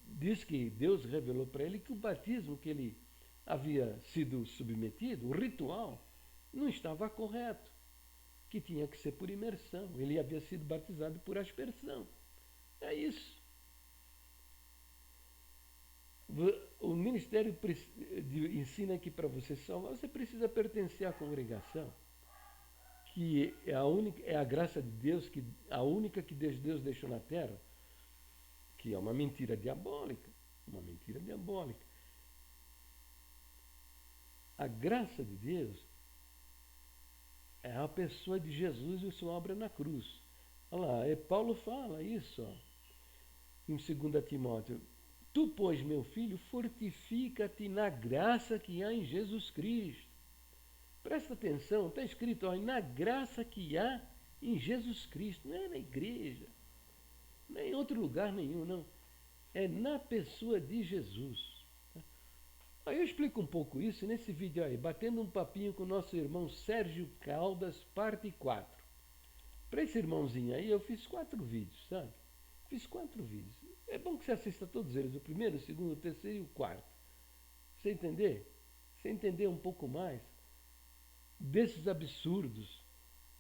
diz que Deus revelou para ele que o batismo que ele havia sido submetido, o ritual, não estava correto, que tinha que ser por imersão. Ele havia sido batizado por aspersão. É isso. O ministério ensina que para você salvar, você precisa pertencer à congregação, que é a graça de Deus, a única que Deus deixou na terra, que é uma mentira diabólica. Uma mentira diabólica. A graça de Deus é a pessoa de Jesus e a sua obra na cruz. Olha lá, Paulo fala isso, ó, em 2 Timóteo. Tu, pois, meu filho, fortifica-te na graça que há em Jesus Cristo. Presta atenção, está escrito, ó, na graça que há em Jesus Cristo. Não é na igreja, não é em outro lugar nenhum, não. É na pessoa de Jesus. Aí eu explico um pouco isso nesse vídeo aí, batendo um papinho com o nosso irmão Sérgio Caldas, parte 4. Para esse irmãozinho aí, eu fiz 4 vídeos, sabe? Fiz 4 vídeos. É bom que você assista todos eles, o primeiro, o segundo, o terceiro e o quarto. Você entender? Você entender um pouco mais desses absurdos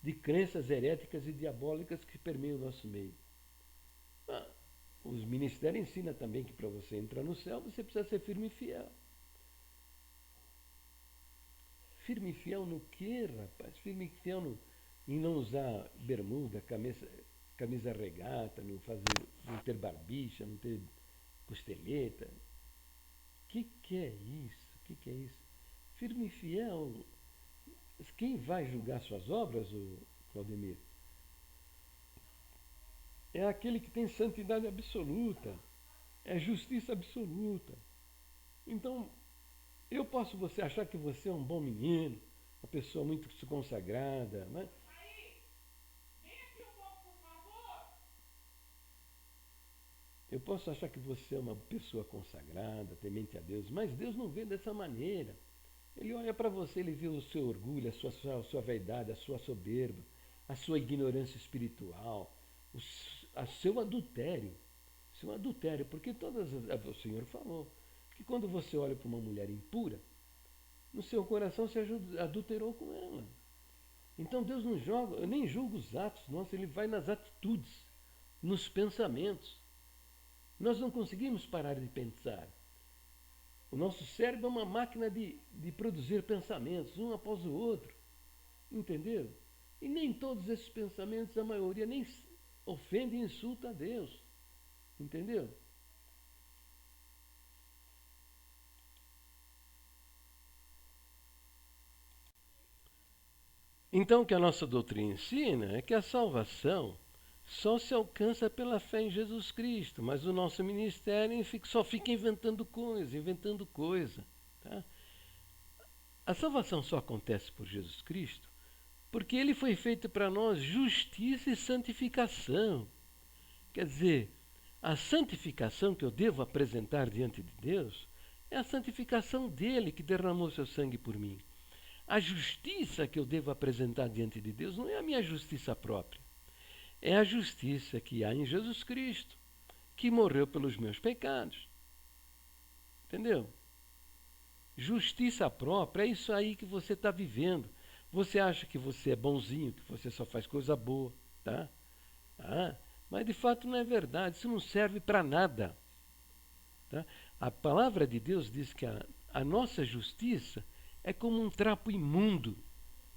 de crenças heréticas e diabólicas que permeiam o nosso meio. Os ministérios ensinam também que para você entrar no céu, você precisa ser firme e fiel. Firme e fiel no quê, rapaz? Firme e fiel em não usar bermuda, camisa regata, não ter barbicha, não ter costeleta. Que é isso? Que é isso? Firme e fiel. Quem vai julgar suas obras, Claudemir? É aquele que tem santidade absoluta, é justiça absoluta. Então, eu posso você achar que você é um bom menino, uma pessoa muito consagrada, né? Eu posso achar que você é uma pessoa consagrada, temente a Deus, mas Deus não vê dessa maneira. Ele olha para você, ele vê o seu orgulho, a sua vaidade, a sua soberba, a sua ignorância espiritual, a seu adultério. Seu adultério, porque o Senhor falou que quando você olha para uma mulher impura, no seu coração você adulterou com ela. Então Deus não joga, eu nem julga os atos, nossa, ele vai nas atitudes, nos pensamentos. Nós não conseguimos parar de pensar. O nosso cérebro é uma máquina de produzir pensamentos, um após o outro. Entendeu? E nem todos esses pensamentos, a maioria, nem ofende e insulta a Deus. Entendeu? Então, o que a nossa doutrina ensina é que a salvação só se alcança pela fé em Jesus Cristo, mas o nosso ministério só fica inventando coisa. Tá? A salvação só acontece por Jesus Cristo porque ele foi feito para nós justiça e santificação. Quer dizer, a santificação que eu devo apresentar diante de Deus é a santificação dele que derramou seu sangue por mim. A justiça que eu devo apresentar diante de Deus não é a minha justiça própria. É a justiça que há em Jesus Cristo, que morreu pelos meus pecados. Entendeu? Justiça própria é isso aí que você está vivendo. Você acha que você é bonzinho, que você só faz coisa boa, tá? Mas de fato não é verdade, isso não serve para nada. Tá? A palavra de Deus diz que a nossa justiça é como um trapo imundo.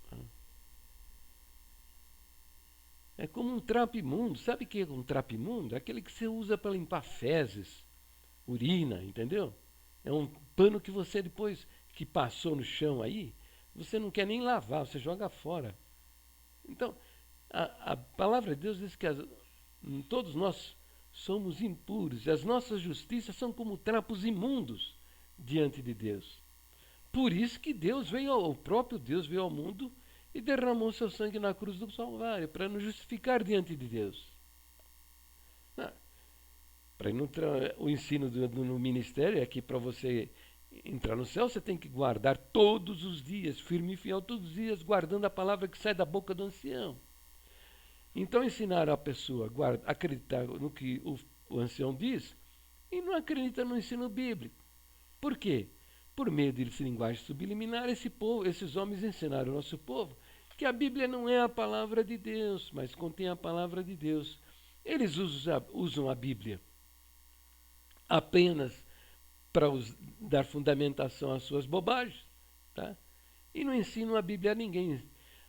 Tá? É como um trapo imundo. Sabe o que é um trapo imundo? É aquele que você usa para limpar fezes, urina, entendeu? É um pano que você depois que passou no chão aí, você não quer nem lavar, você joga fora. Então, a palavra de Deus diz que todos nós somos impuros e as nossas justiças são como trapos imundos diante de Deus. Por isso que o próprio Deus veio ao mundo e derramou seu sangue na cruz do Calvário para nos justificar diante de Deus. O ensino no ministério é que para você entrar no céu, você tem que guardar todos os dias, firme e fiel, todos os dias, guardando a palavra que sai da boca do ancião. Então, ensinar a pessoa a acreditar no que o ancião diz e não acredita no ensino bíblico. Por quê? Por meio dessa linguagem subliminar, esses homens ensinaram ao nosso povo que a Bíblia não é a palavra de Deus, mas contém a palavra de Deus. Eles usam a Bíblia apenas para dar fundamentação às suas bobagens, tá? E não ensinam a Bíblia a ninguém.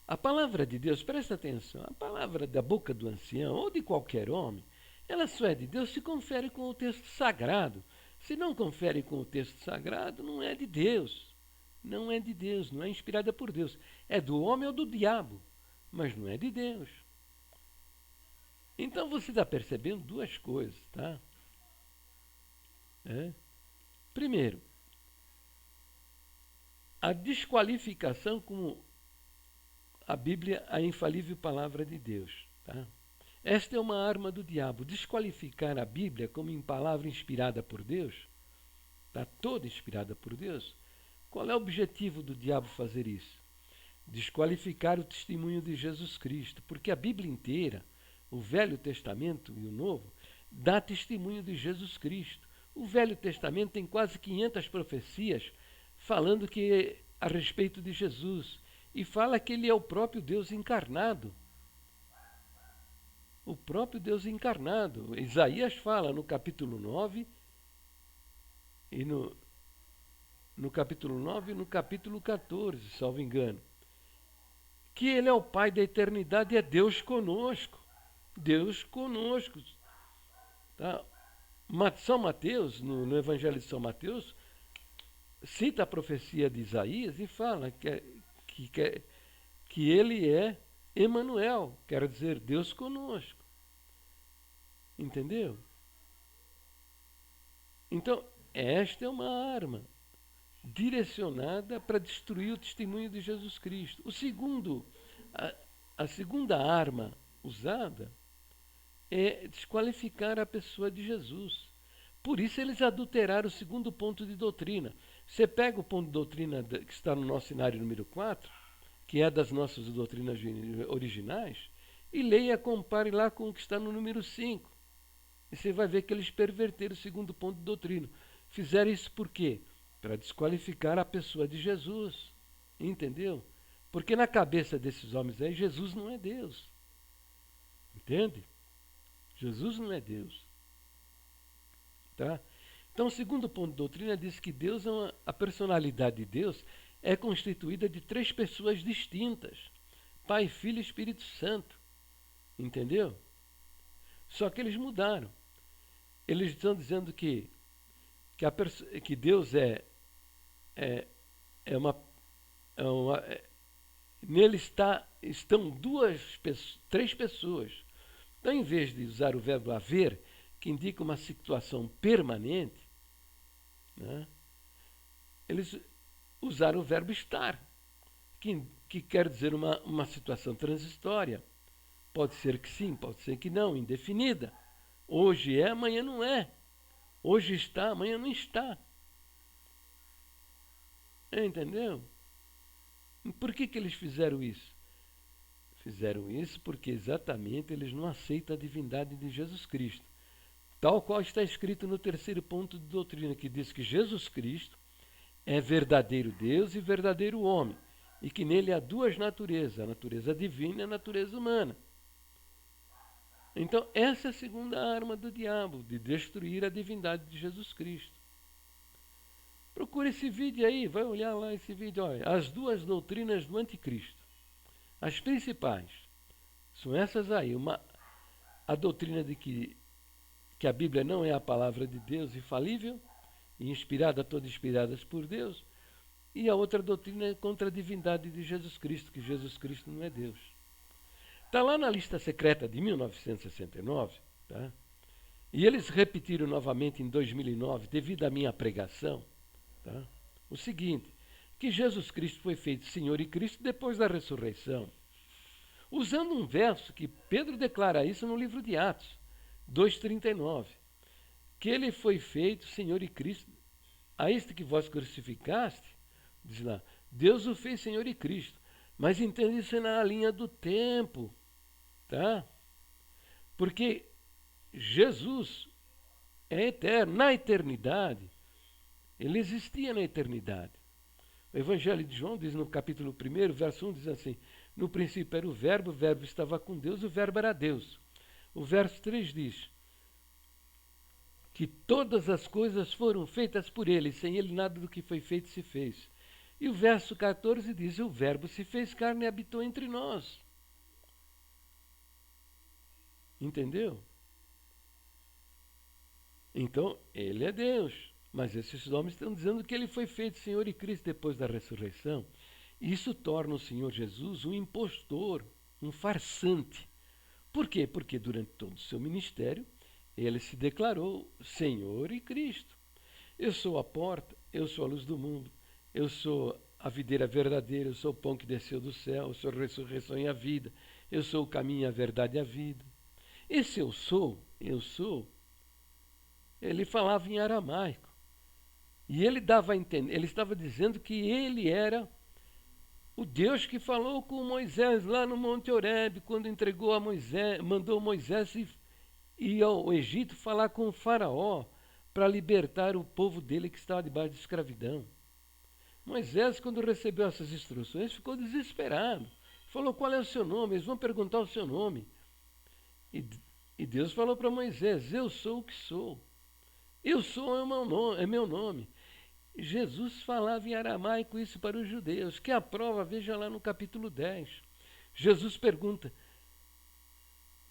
A palavra de Deus, presta atenção, a palavra da boca do ancião ou de qualquer homem, ela só é de Deus se confere com o texto sagrado. Se não confere com o texto sagrado, não é de Deus. Não é de Deus, não é inspirada por Deus. É do homem ou do diabo, mas não é de Deus. Então você está percebendo duas coisas, tá? Primeiro, a desqualificação como a Bíblia, a infalível palavra de Deus. Tá? Esta é uma arma do diabo, desqualificar a Bíblia como em palavra inspirada por Deus, está toda inspirada por Deus, qual é o objetivo do diabo fazer isso? Desqualificar o testemunho de Jesus Cristo, porque a Bíblia inteira, o Velho Testamento e o Novo, dá testemunho de Jesus Cristo. O Velho Testamento tem quase 500 profecias falando que a respeito de Jesus, e fala que ele é o próprio Deus encarnado. O próprio Deus encarnado. Isaías fala no capítulo 9 e no capítulo 9 e no capítulo 14, salvo engano, que ele é o Pai da eternidade e é Deus conosco. Deus conosco. Tá? São Mateus, no Evangelho de São Mateus, cita a profecia de Isaías e fala que ele é Emanuel, quer dizer, Deus conosco. Entendeu? Então, esta é uma arma direcionada para destruir o testemunho de Jesus Cristo. A segunda arma usada é desqualificar a pessoa de Jesus. Por isso eles adulteraram o segundo ponto de doutrina. Você pega o ponto de doutrina que está no nosso cenário número 4, que é das nossas doutrinas originais, e leia, compare lá com o que está no número 5. E você vai ver que eles perverteram o segundo ponto de doutrina. Fizeram isso por quê? Para desqualificar a pessoa de Jesus. Entendeu? Porque na cabeça desses homens aí, Jesus não é Deus. Entende? Jesus não é Deus. Tá? Então, o segundo ponto de doutrina diz que Deus a personalidade de Deus é constituída de 3 pessoas distintas: Pai, Filho e Espírito Santo. Entendeu? Só que eles mudaram. Eles estão dizendo que Deus nele estão 3 pessoas. Então, em vez de usar o verbo haver, que indica uma situação permanente, né, eles usaram o verbo estar, que quer dizer uma situação transitória. Pode ser que sim, pode ser que não, indefinida. Hoje é, amanhã não é. Hoje está, amanhã não está. Entendeu? Por que eles fizeram isso? Fizeram isso porque exatamente eles não aceitam a divindade de Jesus Cristo. Tal qual está escrito no terceiro ponto de doutrina, que diz que Jesus Cristo é verdadeiro Deus e verdadeiro homem, e que nele há 2 naturezas, a natureza divina e a natureza humana. Então, essa é a segunda arma do diabo, de destruir a divindade de Jesus Cristo. Procure esse vídeo aí, vai olhar lá esse vídeo. Olha, as 2 doutrinas do anticristo. As principais são essas aí. A doutrina de que a Bíblia não é a palavra de Deus infalível, e inspirada, todas inspiradas por Deus. E a outra doutrina é contra a divindade de Jesus Cristo, que Jesus Cristo não é Deus. Está lá na lista secreta de 1969, tá? E eles repetiram novamente em 2009, devido à minha pregação, tá? O seguinte, que Jesus Cristo foi feito Senhor e Cristo depois da ressurreição. Usando um verso que Pedro declara isso no livro de Atos, 2,39, que ele foi feito Senhor e Cristo, a este que vós crucificaste, diz lá, Deus o fez Senhor e Cristo. Mas entende isso na linha do tempo, tá? Porque Jesus é eterno, na eternidade, ele existia na eternidade. O Evangelho de João diz no capítulo 1, verso 1, diz assim, no princípio era o verbo estava com Deus, o verbo era Deus. O verso 3 diz que todas as coisas foram feitas por ele, sem ele nada do que foi feito se fez. E o verso 14 diz, o verbo se fez carne e habitou entre nós. Entendeu? Então, ele é Deus. Mas esses homens estão dizendo que ele foi feito Senhor e Cristo depois da ressurreição. Isso torna o Senhor Jesus um impostor, um farsante. Por quê? Porque durante todo o seu ministério, ele se declarou Senhor e Cristo. Eu sou a porta, eu sou a luz do mundo, eu sou a videira verdadeira, eu sou o pão que desceu do céu, eu sou a ressurreição e a vida, eu sou o caminho, a verdade e a vida. Esse eu sou, ele falava em aramaico. E ele dava a entender, ele estava dizendo que ele era o Deus que falou com Moisés lá no Monte Horebe, quando entregou a Moisés, mandou Moisés ir ao Egito falar com o faraó para libertar o povo dele que estava debaixo de escravidão. Moisés, quando recebeu essas instruções, ficou desesperado. Falou: qual é o seu nome? Eles vão perguntar o seu nome. E Deus falou para Moisés: eu sou o que sou. Eu sou é meu nome. Jesus falava em aramaico isso para os judeus, que a prova, veja lá no capítulo 10. Jesus pergunta: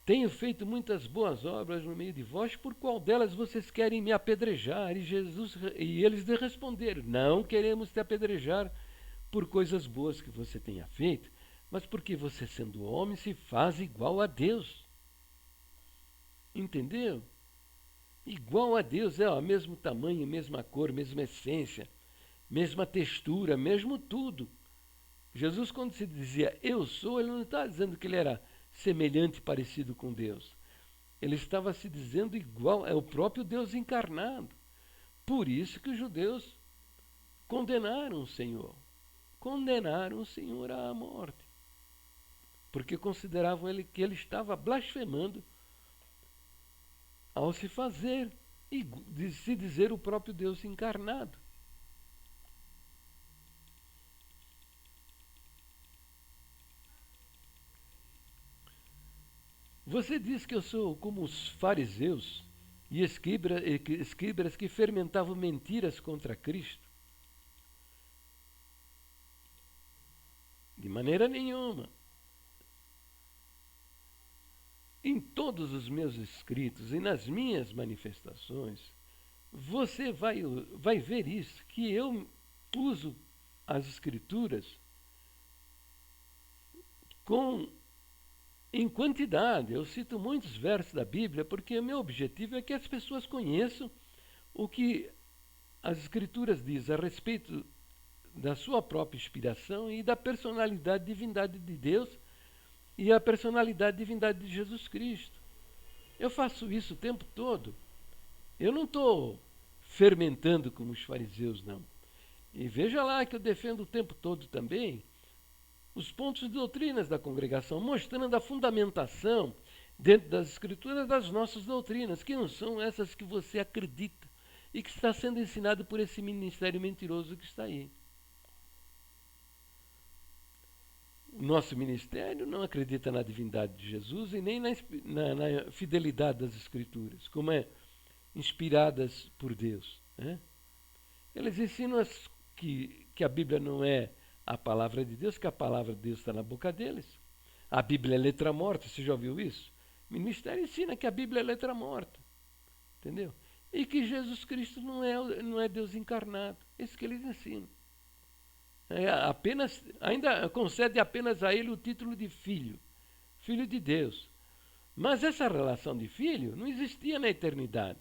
tenho feito muitas boas obras no meio de vós, por qual delas vocês querem me apedrejar? E eles lhe responderam: não queremos te apedrejar por coisas boas que você tenha feito, mas porque você, sendo homem, se faz igual a Deus. Entendeu? Igual a Deus, é o mesmo tamanho, mesma cor, mesma essência, mesma textura, mesmo tudo. Jesus, quando se dizia eu sou, ele não estava dizendo que ele era semelhante, parecido com Deus. Ele estava se dizendo igual, é o próprio Deus encarnado. Por isso que os judeus condenaram o Senhor. Condenaram o Senhor à morte. Porque consideravam que ele estava blasfemando ao se fazer e de se dizer o próprio Deus encarnado. Você diz que eu sou como os fariseus e escribas que fermentavam mentiras contra Cristo? De maneira nenhuma. Em todos os meus escritos e nas minhas manifestações, você vai ver isso, que eu uso as Escrituras em quantidade. Eu cito muitos versos da Bíblia, porque o meu objetivo é que as pessoas conheçam o que as Escrituras dizem a respeito da sua própria inspiração e da personalidade e divindade de Deus e a personalidade e divindade de Jesus Cristo. Eu faço isso o tempo todo. Eu não estou fermentando como os fariseus, não. E veja lá que eu defendo o tempo todo também os pontos de doutrinas da congregação, mostrando a fundamentação dentro das Escrituras das nossas doutrinas, que não são essas que você acredita e que está sendo ensinado por esse ministério mentiroso que está aí. O nosso ministério não acredita na divindade de Jesus e nem na fidelidade das Escrituras, como é inspiradas por Deus. Né? Eles ensinam que a Bíblia não é a palavra de Deus, que a palavra de Deus está na boca deles. A Bíblia é letra morta, você já ouviu isso? O ministério ensina que a Bíblia é letra morta. Entendeu? E que Jesus Cristo não é Deus encarnado. Isso que eles ensinam. Ainda concede apenas a ele o título de filho, filho de Deus. Mas essa relação de filho não existia na eternidade.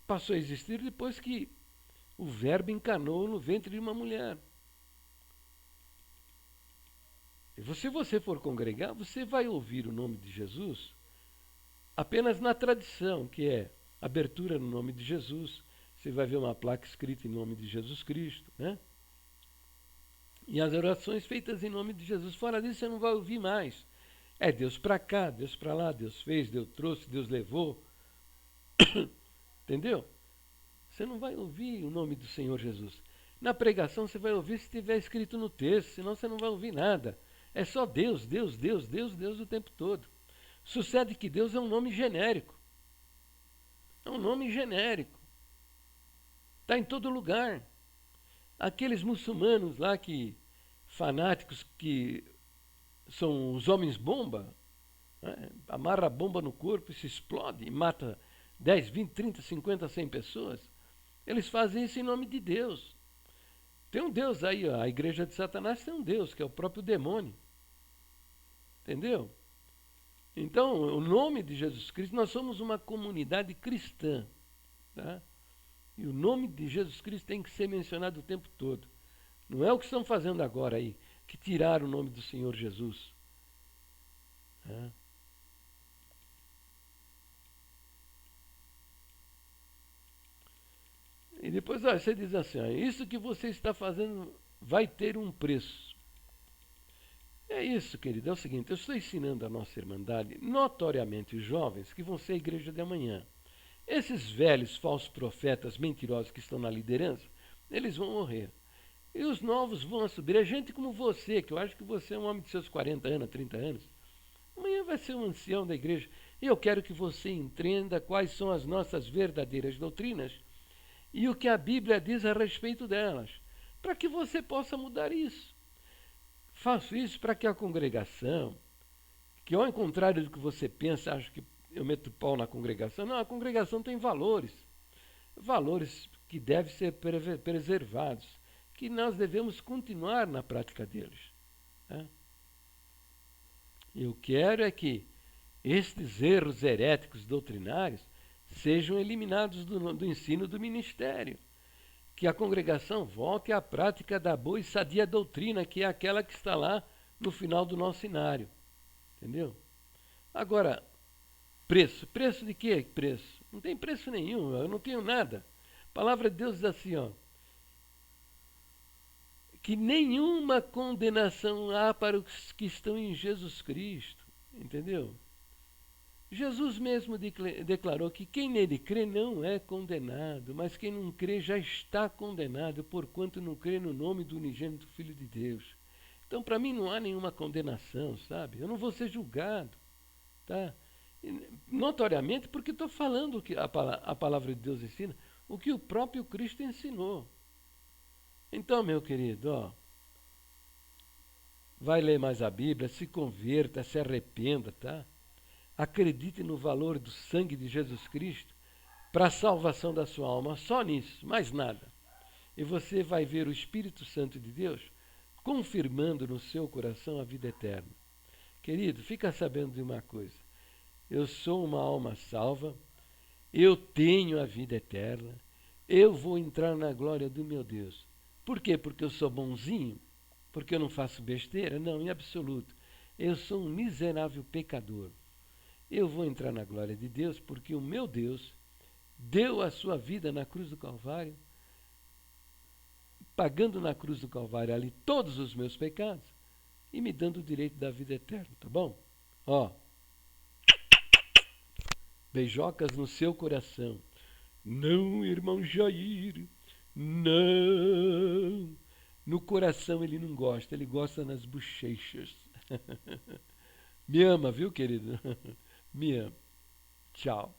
Passou a existir depois que o Verbo encarnou no ventre de uma mulher. E se você for congregar, você vai ouvir o nome de Jesus apenas na tradição, que é abertura no nome de Jesus. Você vai ver uma placa escrita em nome de Jesus Cristo, né? E as orações feitas em nome de Jesus. Fora disso, você não vai ouvir mais. É Deus para cá, Deus para lá, Deus fez, Deus trouxe, Deus levou. Entendeu? Você não vai ouvir o nome do Senhor Jesus. Na pregação você vai ouvir se estiver escrito no texto, senão você não vai ouvir nada. É só Deus, Deus, Deus, Deus, Deus o tempo todo. Sucede que Deus é um nome genérico. É um nome genérico. Está em todo lugar. Aqueles muçulmanos lá fanáticos que são os homens bomba, né? Amarra a bomba no corpo e se explode e mata 10, 20, 30, 50, 100 pessoas. Eles fazem isso em nome de Deus. Tem um Deus aí, a igreja de Satanás tem um Deus, que é o próprio demônio. Entendeu? Então, o nome de Jesus Cristo, nós somos uma comunidade cristã. Tá? E o nome de Jesus Cristo tem que ser mencionado o tempo todo. Não é o que estão fazendo agora aí, que tiraram o nome do Senhor Jesus. Tá? E depois você diz assim, isso que você está fazendo vai ter um preço. É isso, querido, é o seguinte, eu estou ensinando a nossa Irmandade, notoriamente os jovens, que vão ser a igreja de amanhã. Esses velhos falsos profetas mentirosos que estão na liderança, eles vão morrer. E os novos vão subir. É gente como você, que eu acho que você é um homem de seus 40 anos, 30 anos. Amanhã vai ser um ancião da igreja. E eu quero que você entenda quais são as nossas verdadeiras doutrinas e o que a Bíblia diz a respeito delas, para que você possa mudar isso. Faço isso para que a congregação, que ao contrário do que você pensa, acho que eu meto pau na congregação. Não, a congregação tem valores. Valores que devem ser preservados, que nós devemos continuar na prática deles. Né? Eu quero é que estes erros heréticos doutrinários sejam eliminados do ensino do ministério, que a congregação volte à prática da boa e sadia doutrina, que é aquela que está lá no final do nosso cenário. Entendeu? Agora, preço. Preço de quê? Preço. Não tem preço nenhum, eu não tenho nada. A palavra de Deus diz assim, que nenhuma condenação há para os que estão em Jesus Cristo. Entendeu? Jesus mesmo declarou que quem nele crê não é condenado, mas quem não crê já está condenado, porquanto não crê no nome do unigênito Filho de Deus. Então, para mim, não há nenhuma condenação, sabe? Eu não vou ser julgado, tá? Notoriamente, porque estou falando o que a palavra de Deus ensina, o que o próprio Cristo ensinou. Então, meu querido, vai ler mais a Bíblia, se converta, se arrependa, tá? Acredite no valor do sangue de Jesus Cristo para a salvação da sua alma, só nisso, mais nada. E você vai ver o Espírito Santo de Deus confirmando no seu coração a vida eterna. Querido, fica sabendo de uma coisa. Eu sou uma alma salva, eu tenho a vida eterna, eu vou entrar na glória do meu Deus. Por quê? Porque eu sou bonzinho? Porque eu não faço besteira? Não, em absoluto. Eu sou um miserável pecador. Eu vou entrar na glória de Deus porque o meu Deus deu a sua vida na cruz do Calvário, pagando na cruz do Calvário ali todos os meus pecados e me dando o direito da vida eterna, tá bom? Beijocas no seu coração. Não, irmão Jair, não. No coração ele não gosta, ele gosta nas bochechas. Me ama, viu, querido? Me ama. Tchau.